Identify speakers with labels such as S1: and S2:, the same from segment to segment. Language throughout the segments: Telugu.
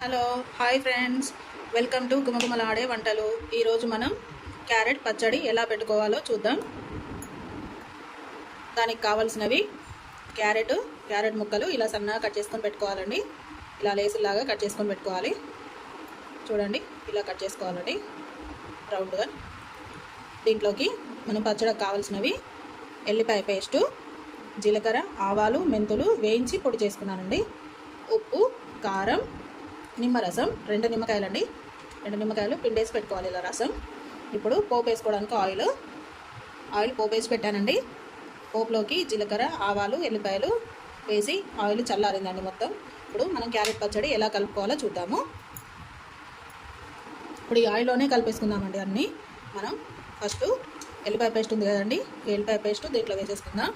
S1: Hello hi friends, welcome to గుమగుమలాడే వంటలు. ఈరోజు మనం క్యారెట్ పచ్చడి ఎలా పెట్టుకోవాలో చూద్దాం. దానికి కావాల్సినవి క్యారెట్ ముక్కలు ఇలా సన్నగా కట్ చేసుకొని పెట్టుకోవాలండి. ఇలా లేసులాగా కట్ చేసుకొని పెట్టుకోవాలి. చూడండి, ఇలా కట్ చేసుకోవాలండి రౌండ్గా. దీంట్లోకి మనం పచ్చడికి కావాల్సినవి ఎల్లిపాయ పేస్టు, జీలకర్ర, ఆవాలు, మెంతులు వేయించి పొడి చేసుకున్నానండి, ఉప్పు, కారం, నిమ్మరసం, 2 నిమ్మకాయలండి. 2 నిమ్మకాయలు పిండేసి పెట్టుకోవాలి ఇలా రసం. ఇప్పుడు పోపు వేసుకోవడానికి ఆయిల్ పోపు వేసి పెట్టానండి. పోపులోకి జీలకర్ర, ఆవాలు, ఎల్లిపాయలు వేసి ఆయిల్ చల్లారిందండి మొత్తం. ఇప్పుడు మనం క్యారెట్ పచ్చడి ఎలా కలుపుకోవాలో చూద్దాము. ఇప్పుడు ఈ ఆయిల్లోనే కలిపేసుకుందామండి అన్నీ. మనం ఫస్ట్ ఎల్లిపాయ పేస్ట్ ఉంది కదండి, ఎల్లిపాయ పేస్ట్ దీంట్లో వేసేసుకుందాం.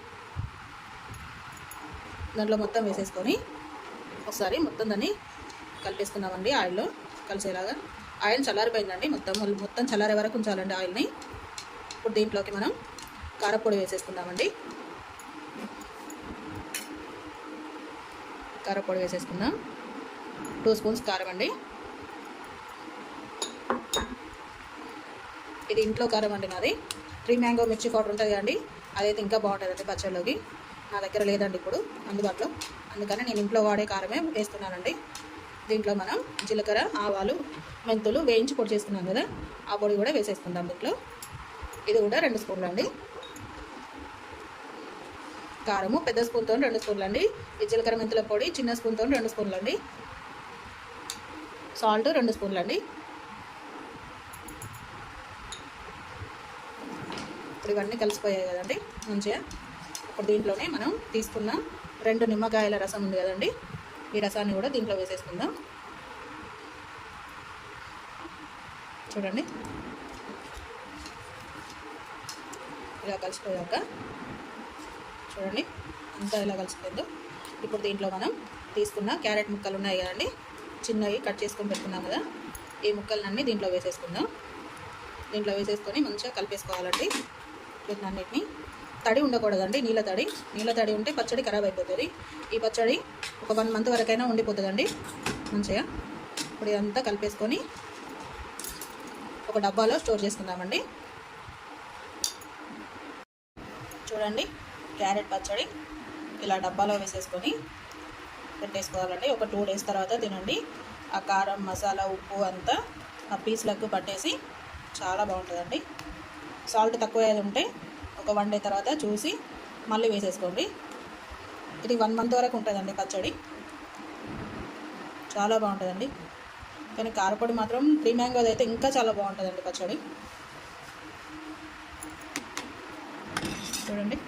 S1: దాంట్లో మొత్తం వేసేసుకొని ఒకసారి మొత్తం దాన్ని కలిపేసుకుందామండి ఆయిల్లో కలిసేలాగా. ఆయిల్ చల్లారిపోయిందండి, మొత్తం చల్లారే వరకు ఉంచాలండి ఆయిల్ని. ఇప్పుడు దీంట్లోకి మనం కారపొడి వేసేసుకుందామండి. కారపొడి వేసేసుకుందాం. 2 స్పూన్స్ కారం అండి. ఇది ఇంట్లో కారం అండి నాది. 3 మ్యాంగో మిర్చి పౌడర్ ఉంటుంది కదండి, అదైతే ఇంకా బాగుంటుందండి పచ్చళ్ళలోకి. నా దగ్గర లేదండి ఇప్పుడు అందుబాటులో, అందుకని నేను ఇంట్లో వాడే కారమే వేస్తున్నానండి. దీంట్లో మనం జీలకర్ర, ఆవాలు, మెంతులు వేయించి పొడి చేసుకున్నాం కదా, ఆ పొడి కూడా వేసేసుకుందాం దీంట్లో. ఇది కూడా 2 స్పూన్లు అండి. కారము పెద్ద స్పూన్తో 2 స్పూన్లు అండి. ఈ జీలకర్ర మెంతుల పొడి చిన్న స్పూన్తో 2 స్పూన్లు అండి. సాల్ట్ 2 స్పూన్లు అండి. ఇప్పుడు ఇవన్నీ కలిసిపోయాయి కదండి మంచిగా. ఇప్పుడు దీంట్లోనే మనం తీసుకున్న 2 నిమ్మకాయల రసం ఉంది కదండి, ఈ రసాన్ని కూడా దీంట్లో వేసేసుకుందాం. చూడండి, ఇలా కలిసిపోయాక చూడండి అంతా ఇలా కలిసిపోయిందో. ఇప్పుడు దీంట్లో మనం తీసుకున్న క్యారెట్ ముక్కలు ఉన్నాయి కదండి, చిన్నవి కట్ చేసుకొని పెట్టుకున్నాం కదా, ఈ ముక్కలన్నీ దీంట్లో వేసేసుకుందాం. దీంట్లో వేసేసుకొని మంచిగా కలిపేసుకోవాలండి వీటన్నిటిని. తడి ఉండకూడదండి, నీళ్ళ తడి ఉంటే పచ్చడి ఖరాబ్ అయిపోతుంది. ఈ పచ్చడి ఒక 1 మంత్ వరకైనా ఉండిపోతుందండి మంచిగా. ఇప్పుడు ఇదంతా కలిపేసుకొని ఒక డబ్బాలో స్టోర్ చేసుకుందామండి. చూడండి, క్యారెట్ పచ్చడి ఇలా డబ్బాలో వేసేసుకొని పెట్టేసుకోవాలండి. ఒక 2 డేస్ తర్వాత తినండి. ఆ కారం, మసాలా, ఉప్పు అంతా ఆ పీస్లకు పట్టేసి చాలా బాగుంటుందండి. సాల్ట్ తక్కువ ఉంటే ఒక 1 డే తర్వాత చూసి మళ్ళీ వేసేసుకోండి. ఇది 1 మంత్ వరకు ఉంటుందండి పచ్చడి, చాలా బాగుంటుందండి. కానీ కారపొడి మాత్రం 3 మ్యాంగోది అయితే ఇంకా చాలా బాగుంటుందండి పచ్చడి. చూడండి.